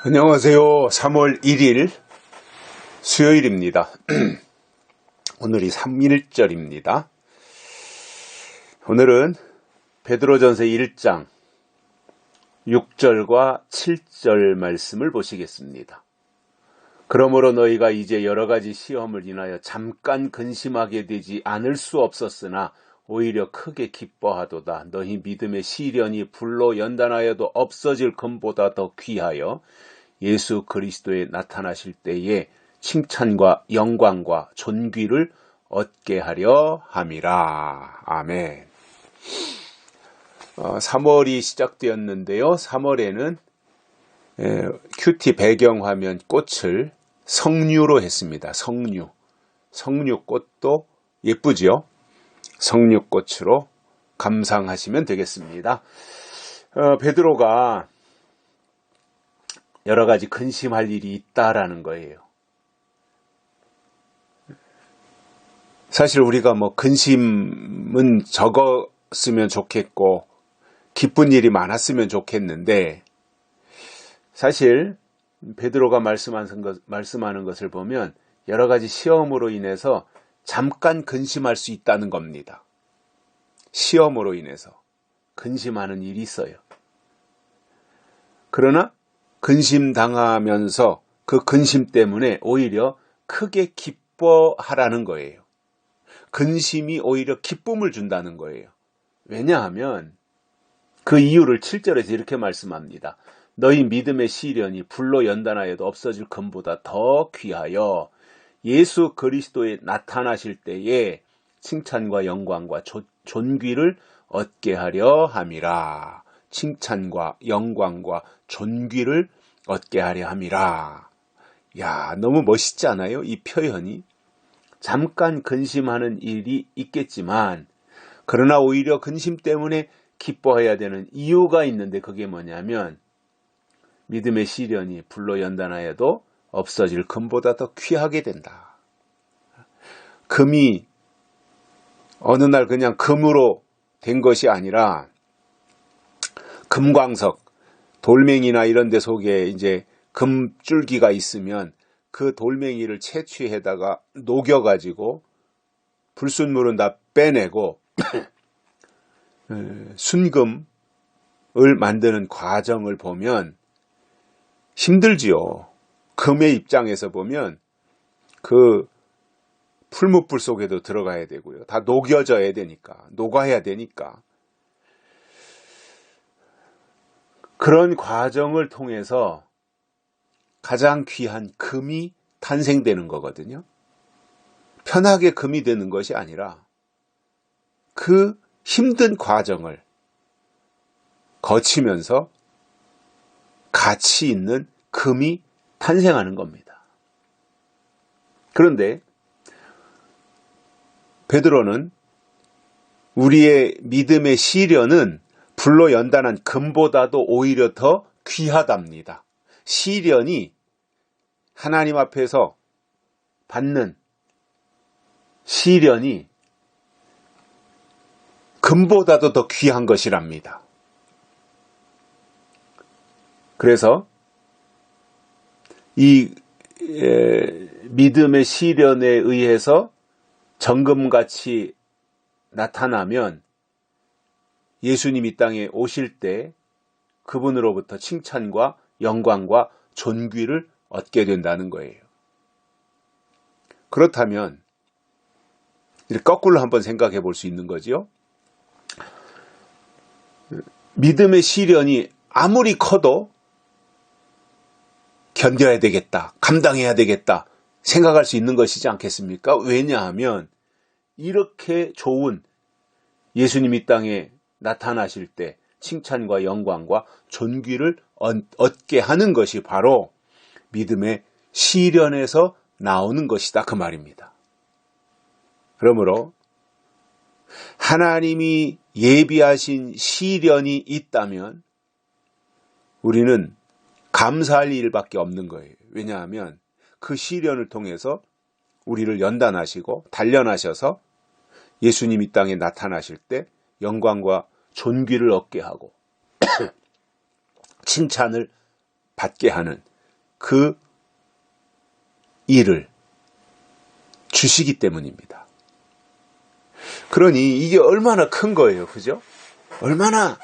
안녕하세요. 3월 1일 수요일입니다. 오늘이 3일절입니다. 오늘은 베드로전서 1장 6절과 7절 말씀을 보시겠습니다. 그러므로 너희가 이제 여러 가지 시험을 인하여 잠깐 근심하게 되지 않을 수 없었으나 오히려 크게 기뻐하도다. 너희 믿음의 시련이 불로 연단하여도 없어질 금보다 더 귀하여 예수 그리스도에 나타나실 때에 칭찬과 영광과 존귀를 얻게 하려 함이라. 아멘. 3월이 시작되었는데요. 3월에는 큐티 배경화면 꽃을 석류로 했습니다. 석류꽃도 예쁘죠? 석류꽃으로 감상하시면 되겠습니다. 베드로가 여러 가지 근심할 일이 있다라는 거예요. 사실 우리가 근심은 적었으면 좋겠고 기쁜 일이 많았으면 좋겠는데 사실 베드로가 말씀하는 것을 보면 여러 가지 시험으로 인해서 잠깐 근심할 수 있다는 겁니다. 시험으로 인해서 근심하는 일이 있어요. 그러나 근심당하면서 그 근심 때문에 오히려 크게 기뻐하라는 거예요. 근심이 오히려 기쁨을 준다는 거예요. 왜냐하면 그 이유를 7절에서 이렇게 말씀합니다. 너희 믿음의 시련이 불로 연단하여도 없어질 금보다 더 귀하여 예수 그리스도에 나타나실 때에 칭찬과 영광과 존귀를 얻게 하려 함이라. 칭찬과 영광과 존귀를 얻게 하려 함이라. 야, 너무 멋있지 않아요? 이 표현이. 잠깐 근심하는 일이 있겠지만 그러나 오히려 근심 때문에 기뻐해야 되는 이유가 있는데 그게 뭐냐면 믿음의 시련이 불로 연단하여도 없어질 금보다 더 귀하게 된다. 금이 어느 날 그냥 금으로 된 것이 아니라 금광석, 돌멩이나 이런 데 속에 이제 금줄기가 있으면 그 돌멩이를 채취해다가 녹여가지고 불순물은 다 빼내고 순금을 만드는 과정을 보면 힘들지요. 금의 입장에서 보면 그 풀무불 속에도 들어가야 되고요. 다 녹여져야 되니까, 녹아야 되니까. 그런 과정을 통해서 가장 귀한 금이 탄생되는 거거든요. 편하게 금이 되는 것이 아니라 그 힘든 과정을 거치면서 가치 있는 금이 탄생하는 겁니다. 그런데 베드로는 우리의 믿음의 시련은 불로 연단한 금보다도 오히려 더 귀하답니다. 시련이 하나님 앞에서 받는 시련이 금보다도 더 귀한 것이랍니다. 그래서 이 믿음의 시련에 의해서 정금같이 나타나면 예수님 이 땅에 오실 때 그분으로부터 칭찬과 영광과 존귀를 얻게 된다는 거예요. 그렇다면 이렇게 거꾸로 한번 생각해 볼 수 있는 거지요. 믿음의 시련이 아무리 커도 견뎌야 되겠다, 감당해야 되겠다 생각할 수 있는 것이지 않겠습니까? 왜냐하면 이렇게 좋은 예수님 이 땅에 나타나실 때 칭찬과 영광과 존귀를 얻게 하는 것이 바로 믿음의 시련에서 나오는 것이다 그 말입니다. 그러므로 하나님이 예비하신 시련이 있다면 우리는 감사할 일밖에 없는 거예요. 왜냐하면 그 시련을 통해서 우리를 연단하시고 단련하셔서 예수님 이 땅에 나타나실 때 영광과 존귀를 얻게 하고 칭찬을 받게 하는 그 일을 주시기 때문입니다. 그러니 이게 얼마나 큰 거예요. 그죠? 얼마나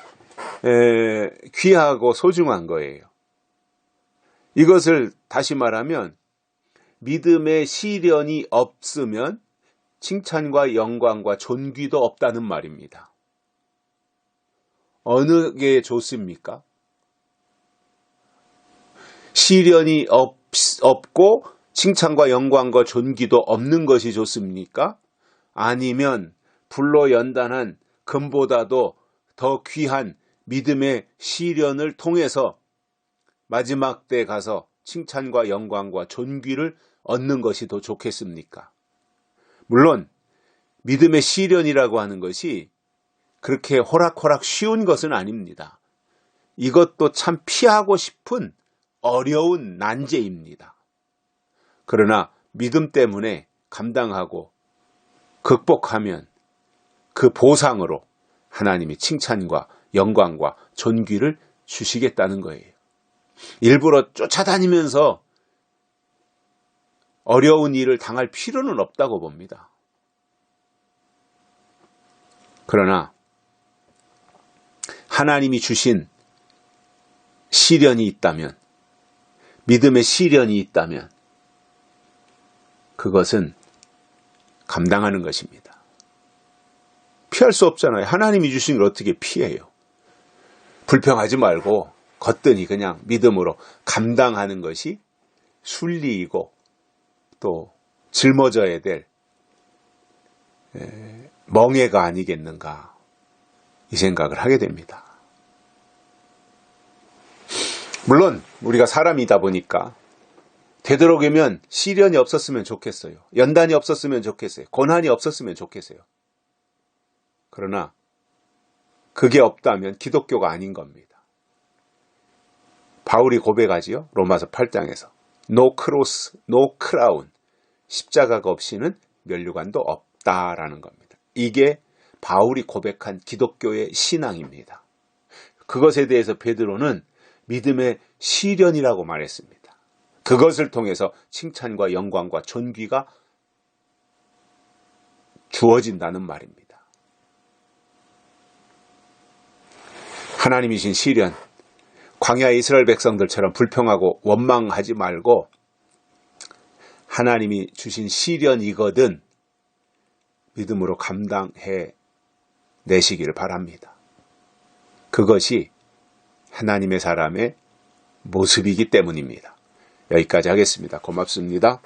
귀하고 소중한 거예요. 이것을 다시 말하면 믿음의 시련이 없으면 칭찬과 영광과 존귀도 없다는 말입니다. 어느 게 좋습니까? 시련이 없고 칭찬과 영광과 존귀도 없는 것이 좋습니까? 아니면 불로연단한 금보다도 더 귀한 믿음의 시련을 통해서 마지막 때 가서 칭찬과 영광과 존귀를 얻는 것이 더 좋겠습니까? 물론 믿음의 시련이라고 하는 것이 그렇게 호락호락 쉬운 것은 아닙니다. 이것도 참 피하고 싶은 어려운 난제입니다. 그러나 믿음 때문에 감당하고 극복하면 그 보상으로 하나님이 칭찬과 영광과 존귀를 주시겠다는 거예요. 일부러 쫓아다니면서 어려운 일을 당할 필요는 없다고 봅니다. 그러나 하나님이 주신 시련이 있다면, 믿음의 시련이 있다면 그것은 감당하는 것입니다. 피할 수 없잖아요. 하나님이 주신 걸 어떻게 피해요? 불평하지 말고 거뜬히 그냥 믿음으로 감당하는 것이 순리이고 또 짊어져야 될 멍에가 아니겠는가, 이 생각을 하게 됩니다. 물론 우리가 사람이다 보니까 되도록이면 시련이 없었으면 좋겠어요. 연단이 없었으면 좋겠어요. 고난이 없었으면 좋겠어요. 그러나 그게 없다면 기독교가 아닌 겁니다. 바울이 고백하지요. 로마서 8장에서 No cross, no crown. 십자가가 없이는 면류관도 없다라는 겁니다. 이게 바울이 고백한 기독교의 신앙입니다. 그것에 대해서 베드로는 믿음의 시련이라고 말했습니다. 그것을 통해서 칭찬과 영광과 존귀가 주어진다는 말입니다. 하나님이신 시련, 광야의 이스라엘 백성들처럼 불평하고 원망하지 말고 하나님이 주신 시련이거든 믿음으로 감당해 내시기를 바랍니다. 그것이 하나님의 사람의 모습이기 때문입니다. 여기까지 하겠습니다. 고맙습니다.